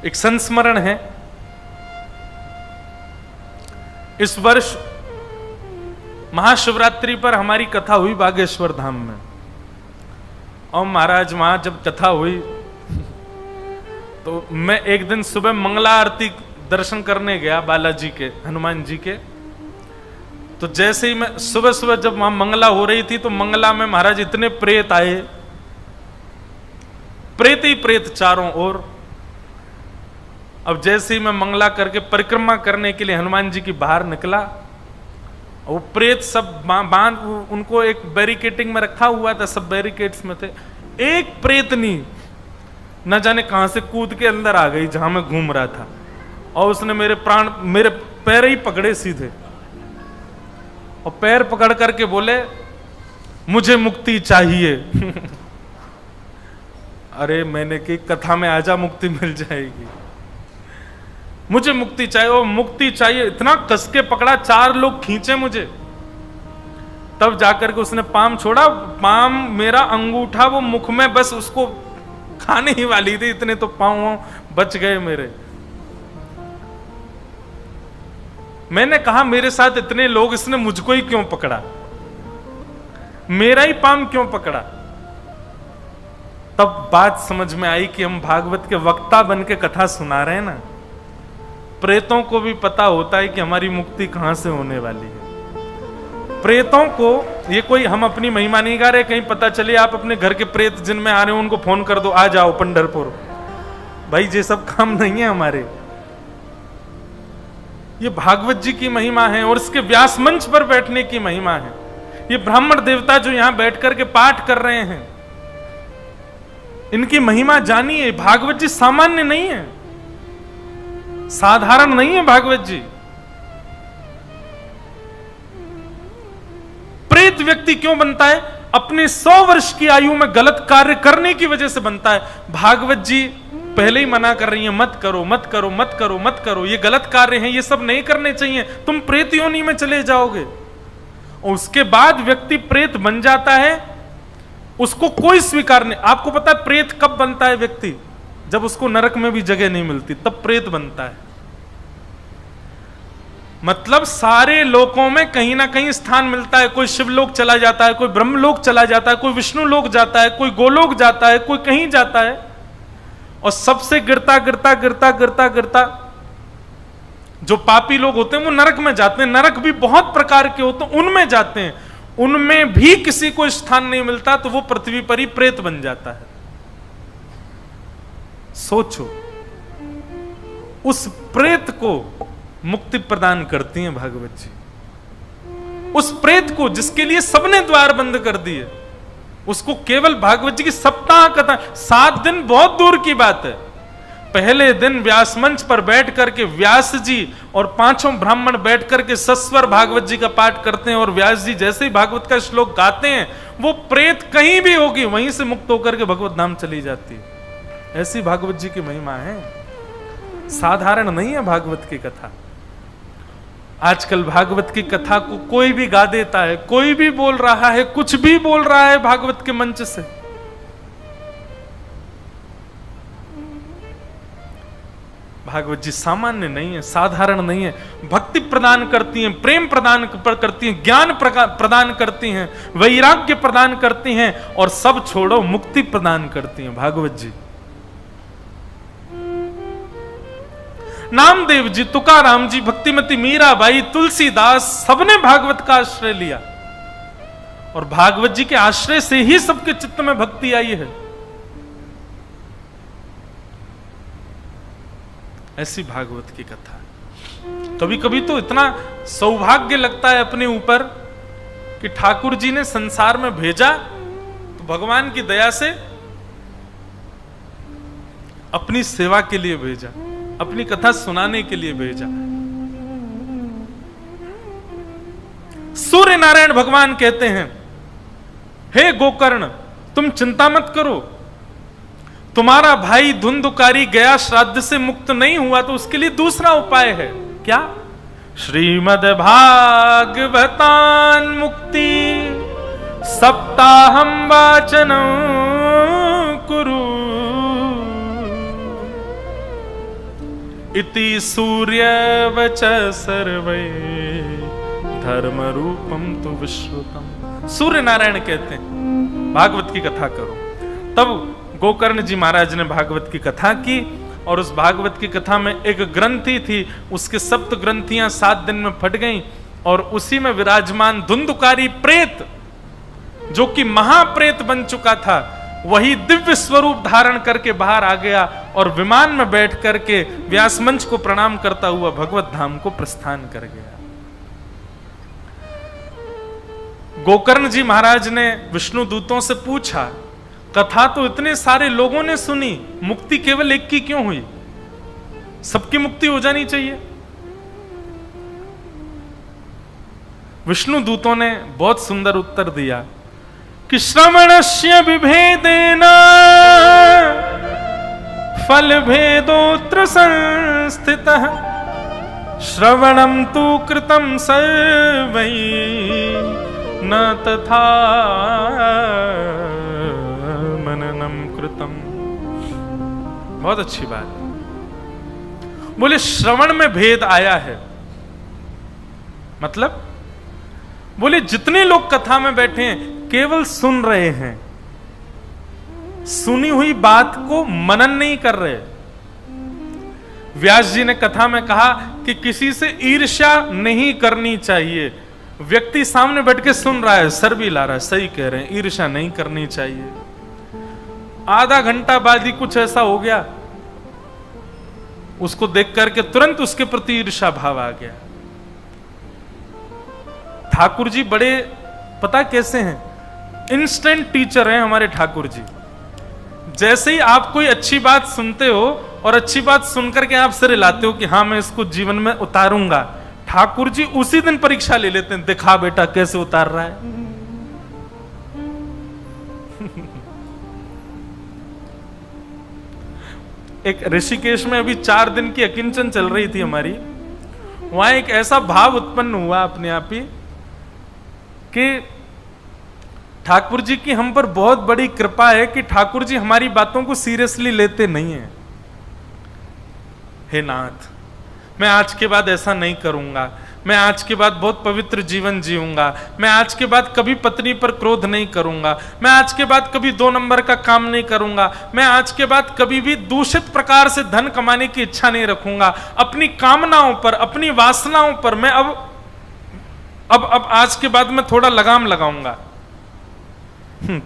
एक संस्मरण है। इस वर्ष महाशिवरात्रि पर हमारी कथा हुई बागेश्वर धाम में, और महाराज वहां जब कथा हुई तो मैं एक दिन सुबह मंगला आरती दर्शन करने गया बालाजी के, हनुमान जी के। तो जैसे ही मैं सुबह सुबह जब वहां मंगला हो रही थी तो मंगला में महाराज इतने प्रेत आए, प्रेत ही प्रेत चारों ओर। अब जैसे ही मैं मंगला करके परिक्रमा करने के लिए हनुमान जी की बाहर निकला, वो प्रेत सब बांध, उनको एक बैरिकेटिंग में रखा हुआ था, सब बैरिकेड्स में थे। एक प्रेतनी न जाने कहां से कूद के अंदर आ गई जहां मैं घूम रहा था, और उसने मेरे पैर ही पकड़े सीधे, और पैर पकड़ करके बोले मुझे मुक्ति चाहिए। अरे मैंने की कथा में आजा, मुक्ति मिल जाएगी, मुझे मुक्ति चाहिए, वो मुक्ति चाहिए। इतना कस के पकड़ा, 4 लोग खींचे मुझे, तब जाकर के उसने पाम छोड़ा। पाम मेरा अंगूठा वो मुख में बस उसको खाने ही वाली थी, इतने तो पांव बच गए मेरे। मैंने कहा मेरे साथ इतने लोग, इसने मुझको ही क्यों पकड़ा, मेरा ही पाम क्यों पकड़ा। तब बात समझ में आई कि हम भागवत के वक्ता बन के कथा सुना रहे हैं ना। प्रेतों को भी पता होता है कि हमारी मुक्ति कहां से होने वाली है। प्रेतों को ये कोई हम अपनी महिमा नहीं गा रहे, कहीं पता चले आप अपने घर के प्रेत जिनमें आ रहे हो उनको फोन कर दो, आ जाओ पंढरपुर। भाई ये सब काम नहीं है हमारे। ये भागवत जी की महिमा है और इसके व्यास मंच पर बैठने की महिमा है। ये ब्राह्मण देवता जो यहां बैठ करके पाठ कर रहे हैं, इनकी महिमा जानिए। भागवत जी सामान्य नहीं है, साधारण नहीं है भागवत जी। प्रेत व्यक्ति क्यों बनता है? अपने 100 वर्ष की आयु में गलत कार्य करने की वजह से बनता है। भागवत जी पहले ही मना कर रही है, मत करो मत करो मत करो मत करो, ये गलत कार्य हैं, ये सब नहीं करने चाहिए, तुम प्रेत योनि में चले जाओगे। और उसके बाद व्यक्ति प्रेत बन जाता है, उसको कोई स्वीकार नहीं। आपको पता है प्रेत कब बनता है व्यक्ति? जब उसको नरक में भी जगह नहीं मिलती, तब प्रेत बनता है। मतलब सारे लोकों में कहीं ना कहीं स्थान मिलता है। कोई शिवलोक चला जाता है, कोई ब्रह्मलोक चला जाता है, कोई विष्णु लोक जाता है, कोई गोलोक जाता है, कोई कहीं जाता है। और सबसे गिरता गिरता गिरता गिरता गिरता जो पापी लोग होते हैं वो नरक में जाते हैं। नरक भी बहुत प्रकार के होते हैं, उनमें जाते हैं। उनमें भी किसी को स्थान नहीं मिलता तो वो पृथ्वी पर ही प्रेत बन जाता है। सोचो, उस प्रेत को मुक्ति प्रदान करती हैं भागवत जी। उस प्रेत को जिसके लिए सबने द्वार बंद कर दिए, उसको केवल भागवत जी की सप्ताह कथा, 7 दिन बहुत दूर की बात है। पहले दिन व्यास मंच पर बैठ करके व्यास जी और 5 ब्राह्मण बैठ करके सस्वर भागवत जी का पाठ करते हैं, और व्यास जी जैसे ही भागवत का श्लोक गाते हैं, वो प्रेत कहीं भी होगी वहीं से मुक्त होकर के भगवत धाम चली जाती है। ऐसी भागवत जी की महिमा है, साधारण नहीं है भागवत की कथा। आजकल भागवत की कथा को कोई भी गा देता है, कोई भी बोल रहा है, कुछ भी बोल रहा है भागवत के मंच से। भागवत जी सामान्य नहीं है, साधारण नहीं है। भक्ति प्रदान करती हैं, प्रेम प्रदान करती हैं, ज्ञान प्रदान करती हैं, वैराग्य प्रदान करती हैं, और सब छोड़ो मुक्ति प्रदान करती हैं भागवत जी। नामदेव जी, तुकाराम जी, भक्तिमती मीराबाई, तुलसीदास, सबने भागवत का आश्रय लिया, और भागवत जी के आश्रय से ही सबके चित्त में भक्ति आई है। ऐसी भागवत की कथा। कभी कभी तो इतना सौभाग्य लगता है अपने ऊपर कि ठाकुर जी ने संसार में भेजा तो भगवान की दया से अपनी सेवा के लिए भेजा, अपनी कथा सुनाने के लिए भेजा। सूर्य नारायण भगवान कहते हैं, हे गोकर्ण, तुम चिंता मत करो, तुम्हारा भाई धुंधुकारी गया श्राद्ध से मुक्त नहीं हुआ तो उसके लिए दूसरा उपाय है। क्या? श्रीमद् भागवतान मुक्ति सप्ताहम वाचनं कुरु। इति सूर्यवच सर्वे धर्म रूपम तु विश्रुतम। सूर्य नारायण कहते हैं भागवत की कथा करो। तब गोकर्ण जी महाराज ने भागवत की कथा की, और उस भागवत की कथा में एक ग्रंथि थी, उसके सप्त ग्रंथियां 7 दिन में फट गईं, और उसी में विराजमान धुंधुकारी प्रेत, जो कि महाप्रेत बन चुका था, वही दिव्य स्वरूप धारण करके बाहर आ गया और विमान में बैठ करके व्यास मंच को प्रणाम करता हुआ भगवत धाम को प्रस्थान कर गया। गोकर्ण जी महाराज ने विष्णु दूतों से पूछा, कथा तो इतने सारे लोगों ने सुनी, मुक्ति केवल एक की क्यों हुई? सबकी मुक्ति हो जानी चाहिए। विष्णु दूतों ने बहुत सुंदर उत्तर दिया कि श्रवणस्य विभेदेन फल भेदोत्र संस्थितः श्रवणं तु कृतं सर्वैः न तथा मननम कृतम। बहुत अच्छी बात। बोले श्रवण में भेद आया है, मतलब बोले जितने लोग कथा में बैठे हैं केवल सुन रहे हैं, सुनी हुई बात को मनन नहीं कर रहे। व्यास जी ने कथा में कहा कि किसी से ईर्ष्या नहीं करनी चाहिए। व्यक्ति सामने बैठ के सुन रहा है, सर भी ला रहा है, सही कह रहे हैं, ईर्ष्या नहीं करनी चाहिए। आधा घंटा बाद ही कुछ ऐसा हो गया, उसको देख करके तुरंत उसके प्रति ईर्ष्या भाव आ गया। ठाकुर जी बड़े पता कैसे हैं, इंस्टेंट टीचर हैं हमारे ठाकुर जी। जैसे ही आप कोई अच्छी बात सुनते हो और अच्छी बात सुनकर के आप सिरे लाते हो कि हाँ मैं इसको जीवन में उतारूंगा, ठाकुर जी उसी दिन परीक्षा ले लेते हैं, दिखा बेटा कैसे उतार रहा है। एक ऋषिकेश में अभी 4 दिन की अकिंचन चल रही थी हमारी, वहां एक ऐसा भाव उत्पन्न हुआ अपने आप ही कि ठाकुर जी की हम पर बहुत बड़ी कृपा है कि ठाकुर जी हमारी बातों को सीरियसली लेते नहीं है। हे नाथ, मैं आज के बाद ऐसा नहीं करूंगा, मैं आज के बाद बहुत पवित्र जीवन जीऊंगा, मैं आज के बाद कभी पत्नी पर क्रोध नहीं करूंगा, मैं आज के बाद कभी 2 नंबर का काम नहीं करूंगा, मैं आज के बाद कभी भी दूषित प्रकार से धन कमाने की इच्छा नहीं रखूंगा, अपनी कामनाओं पर, अपनी वासनाओं पर मैं अब आज के बाद मैं थोड़ा लगाम लगाऊंगा।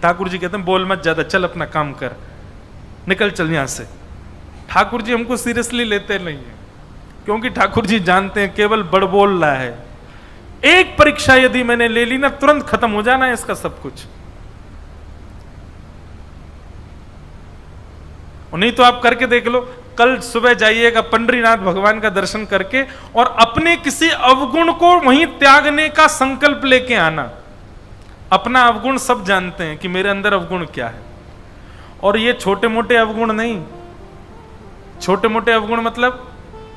ठाकुर जी कहते हैं बोल मत ज्यादा, चल अपना काम कर, निकल चल यहां से। ठाकुर जी हमको सीरियसली लेते नहीं है, क्योंकि ठाकुर जी जानते हैं केवल बड़ बोल रहा है। एक परीक्षा यदि मैंने ले ली ना, तुरंत खत्म हो जाना है इसका सब कुछ। नहीं तो आप करके देख लो, कल सुबह जाइएगा पंडरीनाथ भगवान का दर्शन करके और अपने किसी अवगुण को वहीं त्यागने का संकल्प लेके आना। अपना अवगुण सब जानते हैं कि मेरे अंदर अवगुण क्या है, और ये छोटे मोटे अवगुण नहीं। छोटे मोटे अवगुण मतलब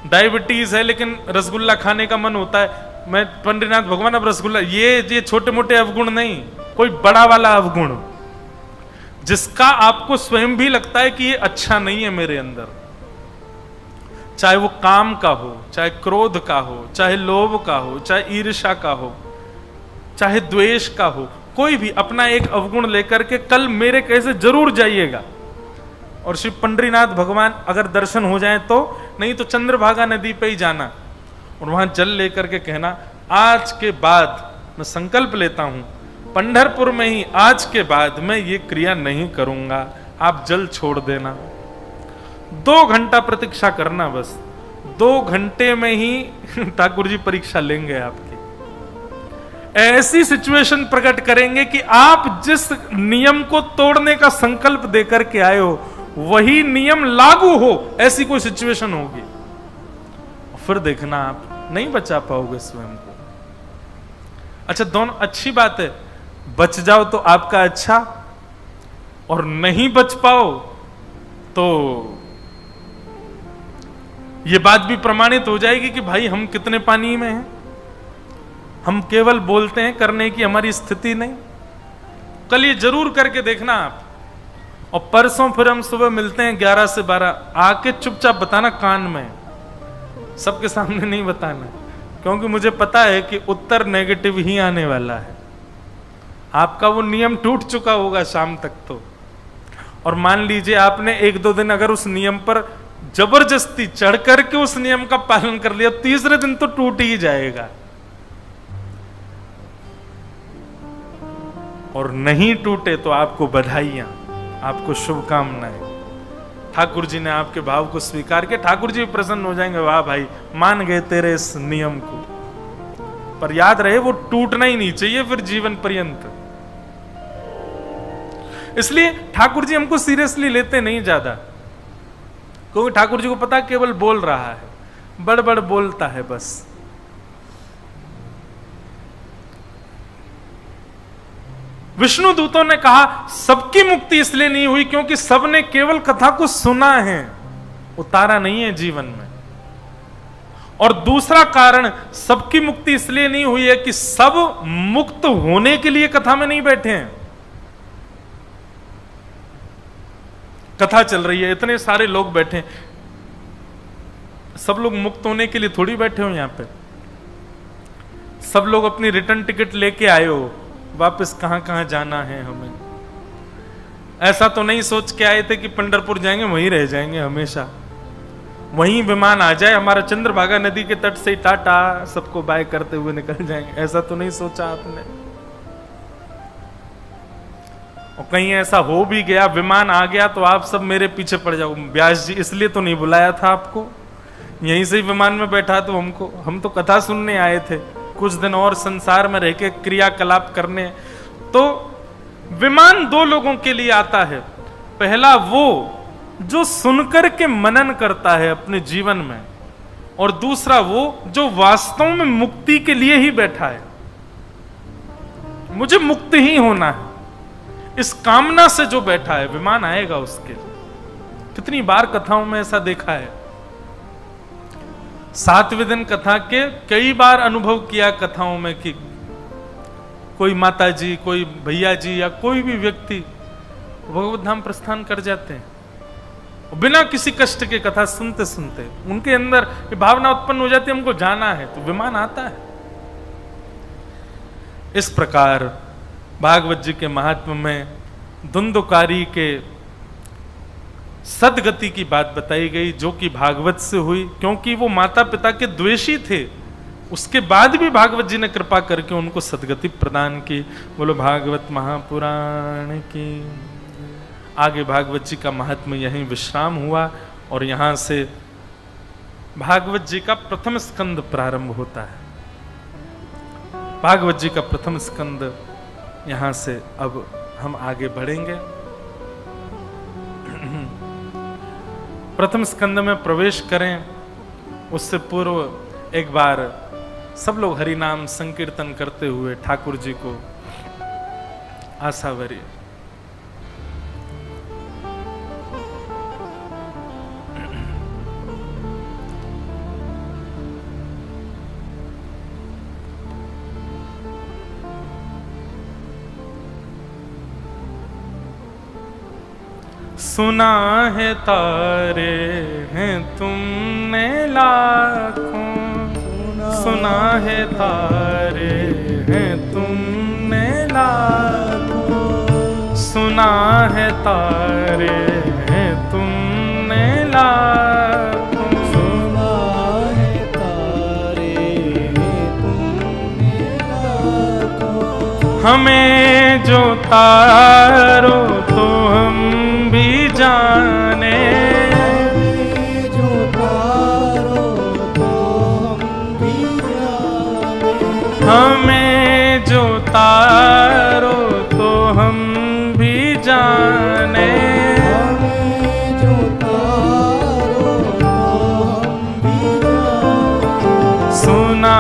डायबिटीज है लेकिन रसगुल्ला खाने का मन होता है, मैं पंडरीनाथ भगवान अब रसगुल्ला, ये छोटे मोटे अवगुण नहीं, कोई बड़ा वाला अवगुण जिसका आपको स्वयं भी लगता है कि ये अच्छा नहीं है मेरे अंदर। चाहे वो काम का हो, चाहे क्रोध का हो, चाहे लोभ का हो, चाहे ईर्ष्या का हो, चाहे द्वेष का हो, कोई भी अपना एक अवगुण लेकर के कल मेरे कैसे जरूर जाइएगा। और श्री पंडरीनाथ भगवान अगर दर्शन हो जाए तो, नहीं तो चंद्रभागा नदी पे ही जाना और वहां जल लेकर के कहना, आज के बाद मैं संकल्प लेता हूं पंढरपुर में ही आज के बाद मैं ये क्रिया नहीं करूंगा, आप जल छोड़ देना। 2 घंटा प्रतीक्षा करना, बस 2 घंटे में ही ठाकुर जी परीक्षा लेंगे आपकी। ऐसी सिचुएशन प्रकट करेंगे कि आप जिस नियम को तोड़ने का संकल्प देकर के आए हो वही नियम लागू हो, ऐसी कोई सिचुएशन होगी। फिर देखना आप नहीं बचा पाओगे स्वयं को। अच्छा, दोनों अच्छी बात है, बच जाओ तो आपका अच्छा, और नहीं बच पाओ तो यह बात भी प्रमाणित हो जाएगी कि भाई हम कितने पानी में हैं। हम केवल बोलते हैं, करने की हमारी स्थिति नहीं। कल ये जरूर करके देखना आप, और परसों फिर हम सुबह मिलते हैं 11 से 12, आके चुपचाप बताना कान में सबके सामने नहीं बताना, क्योंकि मुझे पता है कि उत्तर नेगेटिव ही आने वाला है। आपका वो नियम टूट चुका होगा शाम तक तो, और मान लीजिए आपने 1-2 दिन अगर उस नियम पर जबरदस्ती चढ़ करके उस नियम का पालन कर लिया, तीसरे दिन तो टूट ही जाएगा। और नहीं टूटे तो आपको बधाइयां, आपको शुभकामनाएं। ठाकुर जी ने आपके भाव को स्वीकार किया, ठाकुर जी प्रसन्न हो जाएंगे, वाह भाई मान गए तेरे इस नियम को। पर याद रहे वो टूटना ही नहीं चाहिए फिर जीवन पर्यंत। इसलिए ठाकुर जी हमको सीरियसली लेते नहीं ज्यादा, क्योंकि ठाकुर जी को पता केवल बोल रहा है, बड़ बोलता है बस। विष्णु दूतों ने कहा सबकी मुक्ति इसलिए नहीं हुई क्योंकि सबने केवल कथा को सुना है, उतारा नहीं है जीवन में। और दूसरा कारण सबकी मुक्ति इसलिए नहीं हुई है कि सब मुक्त होने के लिए कथा में नहीं बैठे हैं। कथा चल रही है, इतने सारे लोग बैठे, सब लोग मुक्त होने के लिए थोड़ी बैठे हो यहां पे। सब लोग अपनी रिटर्न टिकट लेके आए हो, वापस कहां कहां जाना है हमें। ऐसा तो नहीं सोच के आए थे कि पंढरपुर जाएंगे वहीं रह जाएंगे हमेशा, वहीं विमान आ जाए हमारा, चंद्रभागा नदी के तट से टाटा सबको बाय करते हुए निकल जाएंगे। ऐसा तो नहीं सोचा आपने। और कहीं ऐसा हो भी गया, विमान आ गया तो आप सब मेरे पीछे पड़ जाओ, व्यास जी इसलिए तो नहीं बुलाया था आपको, यहीं से ही विमान में बैठा तो हम तो कथा सुनने आए थे, कुछ दिन और संसार में रह के क्रियाकलाप करने। तो विमान 2 लोगों के लिए आता है। पहला वो जो सुनकर के मनन करता है अपने जीवन में, और दूसरा वो जो वास्तव में मुक्ति के लिए ही बैठा है। मुझे मुक्त ही होना है, इस कामना से जो बैठा है, विमान आएगा उसके लिए। कितनी बार कथाओं में ऐसा देखा है। 7वें दिन कथा के कई बार अनुभव किया कथाओं में कि कोई माता जी, कोई भैया जी या कोई भी व्यक्ति भगवत धाम प्रस्थान कर जाते हैं बिना किसी कष्ट के। कथा सुनते सुनते उनके अंदर ये भावना उत्पन्न हो जाती है हमको जाना है, तो विमान आता है। इस प्रकार भागवत जी के महात्म्य में धुंधुकारी के सदगति की बात बताई गई, जो कि भागवत से हुई, क्योंकि वो माता पिता के द्वेषी थे। उसके बाद भी भागवत जी ने कृपा करके उनको सदगति प्रदान की। बोलो भागवत महापुराण की। आगे भागवत जी का महात्म्य यहीं विश्राम हुआ और यहां से भागवत जी का प्रथम स्कंद प्रारंभ होता है। भागवत जी का प्रथम स्कंद यहां से अब हम आगे बढ़ेंगे। प्रथम स्कंद में प्रवेश करें उससे पूर्व एक बार सब लोग हरि नाम संकीर्तन करते हुए ठाकुर जी को आशा भरिए। सुना है तारे हैं तुमने लाखों, सुना है तारे हैं तुमने लाखों, सुना है तारे हैं तुमने लाखों, सुना है तारे हैं तुमने लाखों। हमें जो तारो तो हम भी जाने, जो तारो तो हम भी जाने, हमें जो तारो तो हम भी जाने, हमें जो तारो तो हम भी जाने। सुना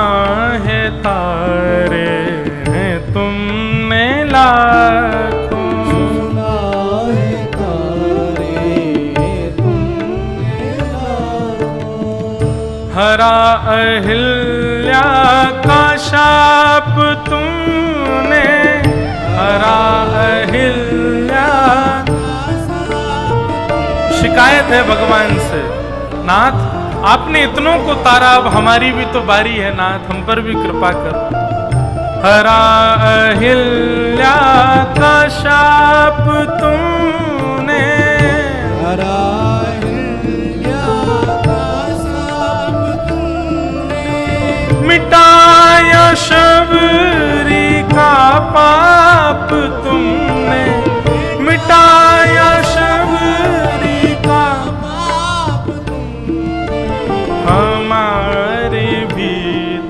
है तारे हैं तुमने लाखों, हरा अहिल्या का शाप तुमने, हरा अहिल्या। शिकायत है भगवान से, नाथ आपने इतनों को तारा, अब हमारी भी तो बारी है नाथ, हम पर भी कृपा करो। हरा अहिल्या का शाप तुमने, हरा अहिल्या का शाप तुमने, मिटाया शबरी का पाप तुमने, मिटाया शबरी का पाप तुमने, हमारे भी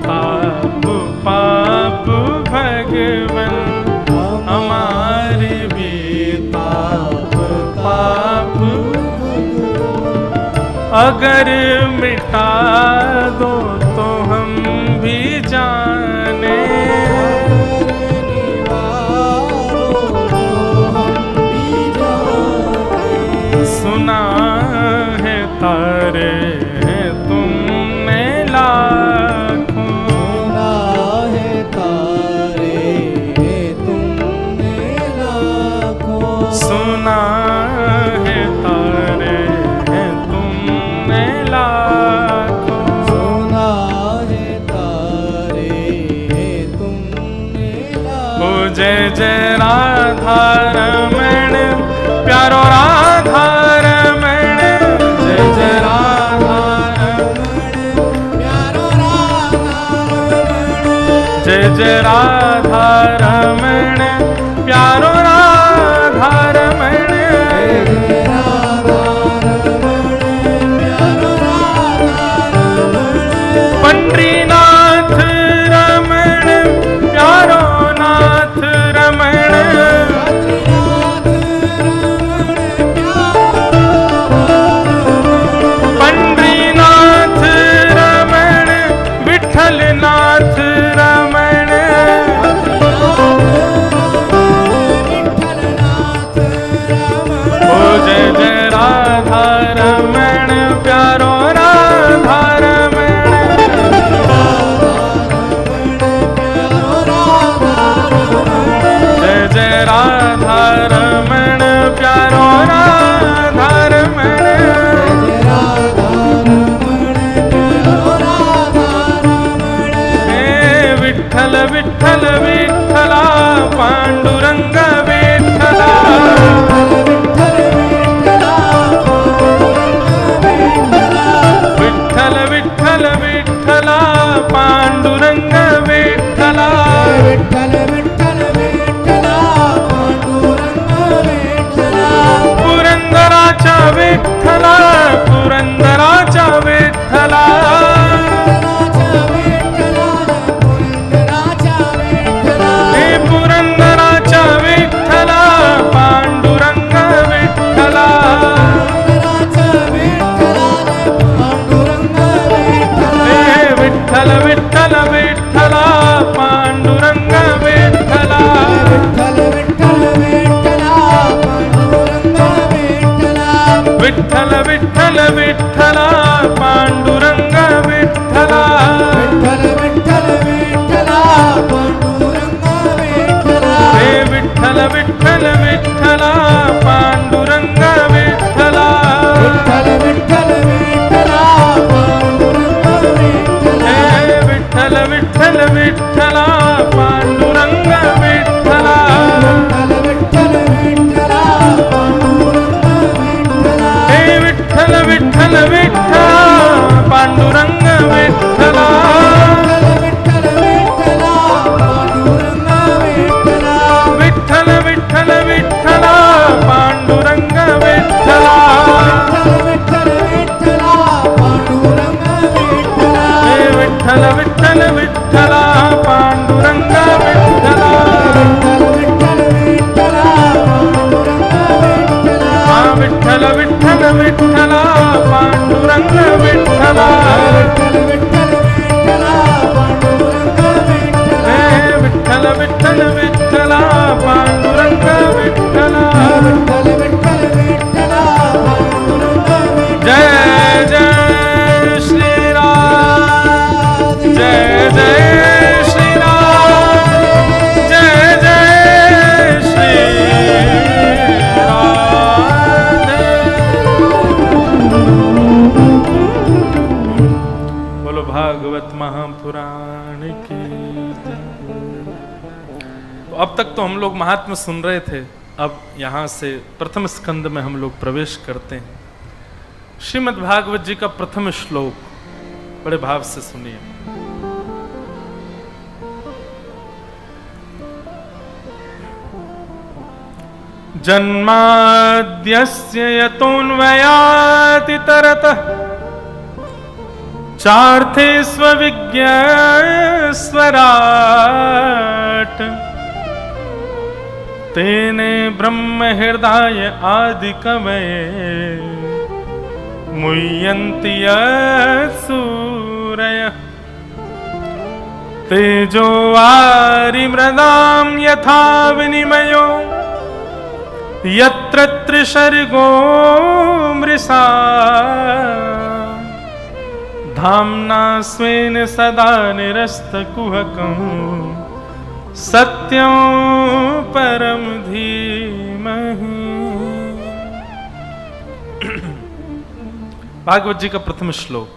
ताप पाप भगवन, हमारे भी ताप पाप, अगर मिटा दो तो हम भी जाने, सुना है तारे तुमने लाखों, सुना है तारे तुमने लाखों, सुना है तारे तुमने लाखों, सुना है तारे तुमने लाखों। ओ जय जय राधा रमण प्यारो राधा रमण, जय जय राधा रमण, प्यारो राधा रमण, जय जय राधा रमण प्यारो राधा रमण, राधा रमण, प्यारो राधा रमण, पंडरीनाथ रमण प्यारो नाथ रमण, पंडरीनाथ रमण विठलनाथ रमण, ओ जय जय राधा रमण प्यारो राधा रमण, जय जय राधा रमण प्यारो राधा रमण, हे विठ्ठल विठ्ठल विठ्ठला पांडुरंग विठ्ठला, विठ्ठल विठ्ठल विठ्ठला पांडुरंग विठ्ठला, विठ्ठल विठ्ठल विठ्ठला पांडुरंग विठ्ठला, पुरंदराचा विठ्ठला, पुरंदराचा विठ्ठला, हे पुरंदराचा विठ्ठला पांडुरंग विठ्ठला, हे विठ्ठल विठ्ठल विठ्ठला पांडुरंग विठ्ठला, विठ्ठल विठ्ठल विठ्ठला पांडुरंग विठ्ठला, हे विठ्ठल विठ्ठल विठ्ठला पांडुरंग विठ्ठला, हे विठ्ठल विठ्ठल विठ्ठला पांडुरंग विठ्ठला, हे विठ्ठल विठ्ठल विठ्ठला पांडुरंग विठ्ठला, विठ्ठल विठ्ठल विठ्ठला पांडुरंग विठ्ठला, हे विठ्ठल विठ्ठल विठ्ठला पांडुरंग विठ्ठला, हा विठ्ठल विठ्ठल विठ्ठला पांडुरंग विठ्ठला, हे विठ्ठल विठ्ठल विठ्ठला पांडुरंग विठ्ठला, जय जय श्री राम, जय जय श्री राम, जय जय श्री राधे। अब तक तो हम लोग महात्मा सुन रहे थे, अब यहां से प्रथम स्कंद में हम लोग प्रवेश करते हैं। श्रीमद् भागवत जी का प्रथम श्लोक बड़े भाव से सुनिए। जन्माद्यस्य यतोऽन्वयाति तरतः चार्थे स्वविज्ञस्वराट् तेने ब्रह्म हृदय आदि कवये मुह्यन्ति सूरयः तेजो वारिमृदां यथा विनिमयो यत्र त्रिसर्गो मृषा धाम्ना स्वेन सदा निरस्तकुहकं सत्यं परम धीमहि। भागवत जी का प्रथम श्लोक।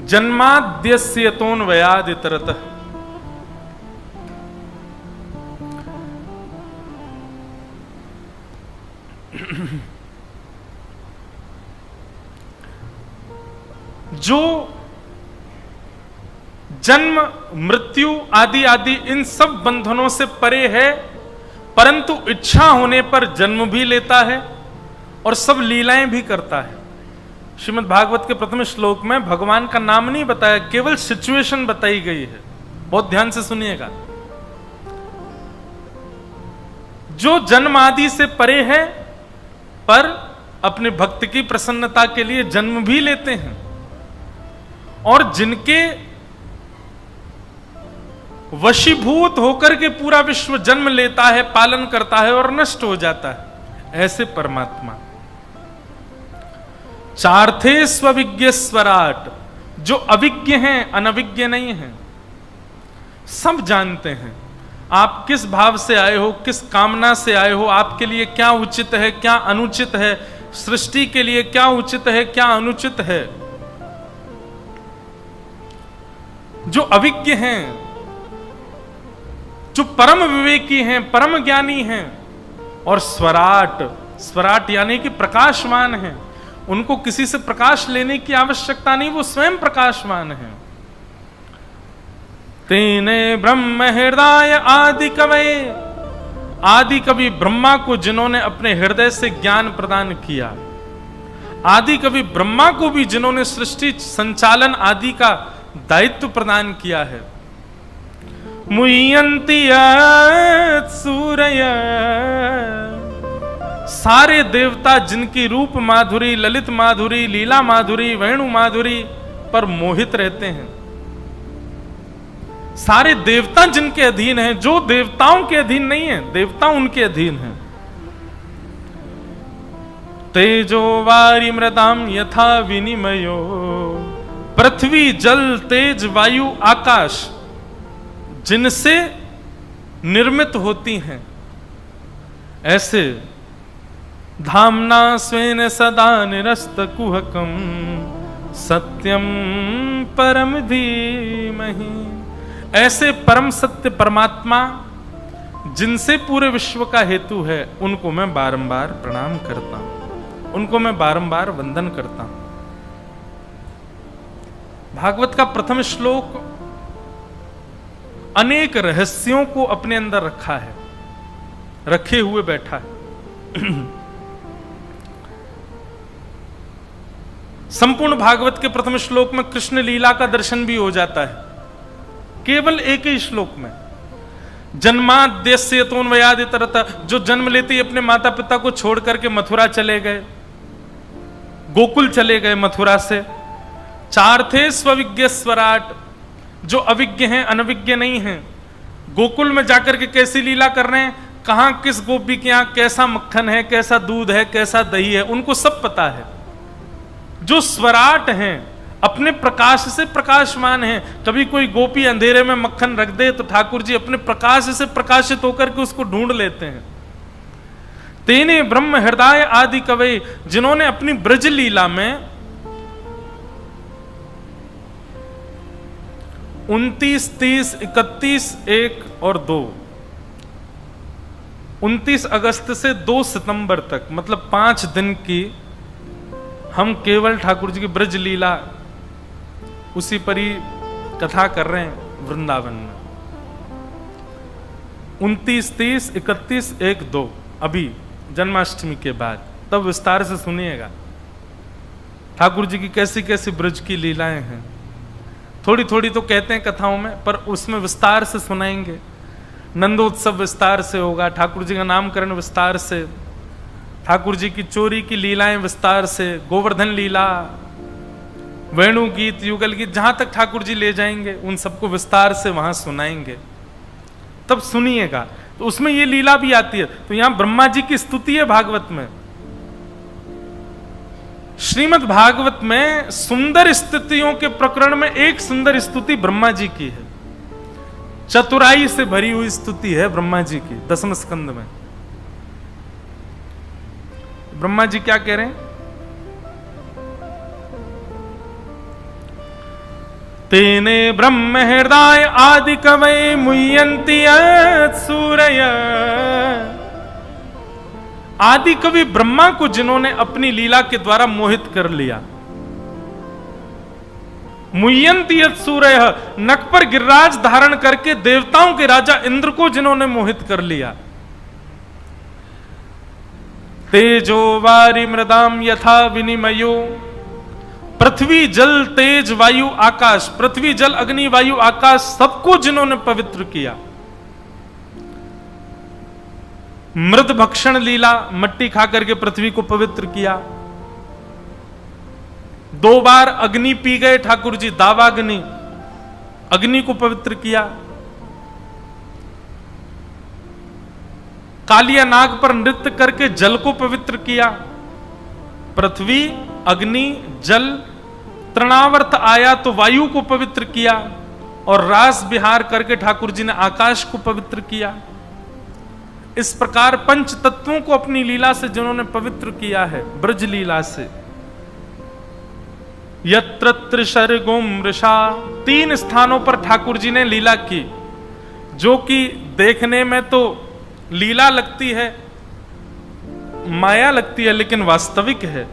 जन्माद्यस्य यतोऽन्वयादितरतः, जो जन्म मृत्यु आदि आदि इन सब बंधनों से परे है, परंतु इच्छा होने पर जन्म भी लेता है और सब लीलाएं भी करता है। श्रीमद् भागवत के प्रथम श्लोक में भगवान का नाम नहीं बताया, केवल सिचुएशन बताई गई है। बहुत ध्यान से सुनिएगा। जो जन्म आदि से परे है पर अपने भक्त की प्रसन्नता के लिए जन्म भी लेते हैं, और जिनके वशीभूत होकर के पूरा विश्व जन्म लेता है, पालन करता है और नष्ट हो जाता है, ऐसे परमात्मा। चार्थे स्वविज्ञ स्वराट, जो अविज्ञ हैं, अनविज्ञ नहीं हैं, सब जानते हैं आप किस भाव से आए हो, किस कामना से आए हो, आपके लिए क्या उचित है, क्या अनुचित है, सृष्टि के लिए क्या उचित है, क्या अनुचित है। जो अविज्ञ हैं, जो परम विवेकी हैं, परम ज्ञानी हैं, और स्वराट, स्वराट यानी कि प्रकाशमान हैं, उनको किसी से प्रकाश लेने की आवश्यकता नहीं, वो स्वयं प्रकाशमान हैं। तेने ब्रह्म हृदय आदि कवये, आदि कवि ब्रह्मा को जिन्होंने अपने हृदय से ज्ञान प्रदान किया, आदि कवि ब्रह्मा को भी जिन्होंने सृष्टि संचालन आदि का दायित्व प्रदान किया है। मुह्यन्ति सूरय, सारे देवता जिनकी रूप माधुरी, ललित माधुरी, लीला माधुरी, वेणु माधुरी पर मोहित रहते हैं, सारे देवता जिनके अधीन हैं, जो देवताओं के अधीन नहीं है, देवता उनके अधीन हैं। तेजो वारि मृदाम यथा विनिमयो, पृथ्वी जल तेज वायु आकाश जिनसे निर्मित होती हैं, ऐसे धाम्ना स्वेन सदा निरस्त कुहकम सत्यम परम धीमहि, ऐसे परम सत्य परमात्मा जिनसे पूरे विश्व का हेतु है, उनको मैं बारंबार प्रणाम करता हूं, उनको मैं बारंबार वंदन करता हूं। भागवत का प्रथम श्लोक अनेक रहस्यों को अपने अंदर रखा है, रखे हुए बैठा है। संपूर्ण भागवत के प्रथम श्लोक में कृष्ण लीला का दर्शन भी हो जाता है, केवल एक ही श्लोक में। जन्माद्यस्य यतोऽन्वयादितरतः, जो जन्म लेते ही अपने माता पिता को छोड़ करके मथुरा चले गए, गोकुल चले गए मथुरा से। चार थे स्वविज्ञ स्वराट, जो अविज्ञ हैं, अनविज्ञ नहीं हैं, गोकुल में जाकर के कैसी लीला कर रहे हैं, कहां किस गोपी के यहां कैसा मक्खन है, कैसा दूध है, कैसा दही है, उनको सब पता है। जो स्वराट हैं, अपने प्रकाश से प्रकाशमान हैं। कभी कोई गोपी अंधेरे में मक्खन रख दे तो ठाकुर जी अपने प्रकाश से प्रकाशित होकर के उसको ढूंढ लेते हैं। तेने ब्रह्म हृदय आदि कवि, जिन्होंने अपनी ब्रज लीला में 29, 30, 31, 1 और 2, 29 अगस्त से 2 सितंबर तक, मतलब 5 दिन की हम केवल ठाकुर जी की ब्रज लीला उसी पर ही कथा कर रहे हैं वृंदावन में। 29, 30, 31, 1, 2 अभी जन्माष्टमी के बाद, तब विस्तार से सुनिएगा ठाकुर जी की कैसी कैसी ब्रज की लीलाएं हैं। थोड़ी थोड़ी तो कहते हैं कथाओं में, पर उसमें विस्तार से सुनाएंगे। नंदोत्सव विस्तार से होगा, ठाकुर जी का नामकरण विस्तार से, ठाकुर जी की चोरी की लीलाएं विस्तार से, गोवर्धन लीला, वेणु गीत, युगल गीत, जहां तक ठाकुर जी ले जाएंगे उन सबको विस्तार से वहां सुनाएंगे, तब सुनिएगा। तो उसमें ये लीला भी आती है। तो यहां ब्रह्मा जी की स्तुति है भागवत में। श्रीमद् भागवत में सुंदर स्तुतियों के प्रकरण में एक सुंदर स्तुति ब्रह्मा जी की है, चतुराई से भरी हुई स्तुति है ब्रह्मा जी की। 10वें स्कंद में ब्रह्मा जी क्या कह रहे हैं? तेने ब्रह्म हृदय आदि कवये मुह्यन्ति सूरय। आदि कवि ब्रह्मा को जिन्होंने अपनी लीला के द्वारा मोहित कर लिया, मुह्यन्ति सूरय, नक पर गिरिराज धारण करके देवताओं के राजा इंद्र को जिन्होंने मोहित कर लिया। तेजो वारि मृदाम यथा विनिमयो, पृथ्वी जल तेज वायु आकाश, पृथ्वी जल अग्नि वायु आकाश सबको जिन्होंने पवित्र किया। मृद भक्षण लीला, मट्टी खा करके पृथ्वी को पवित्र किया। 2 बार अग्नि पी गए ठाकुर जी, दावाग्नि, अग्नि को पवित्र किया। कालिया नाग पर नृत्य करके जल को पवित्र किया। पृथ्वी, अग्नि, जल, तृणावर्त आया तो वायु को पवित्र किया, और रास विहार करके ठाकुर जी ने आकाश को पवित्र किया। इस प्रकार पंच तत्वों को अपनी लीला से जिन्होंने पवित्र किया है, ब्रज लीला से। यत्र त्रिशर्गो मृषा, 3 स्थानों पर ठाकुर जी ने लीला की, जो कि देखने में तो लीला लगती है, माया लगती है, लेकिन वास्तविक है।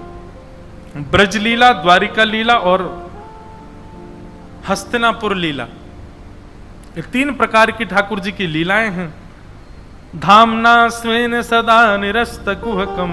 ब्रज लीला, द्वारिका लीला और हस्तिनापुर लीला, ये 3 प्रकार की ठाकुर जी की लीलाएं हैं। धामना स्वेन सदा निरस्त कुहकम,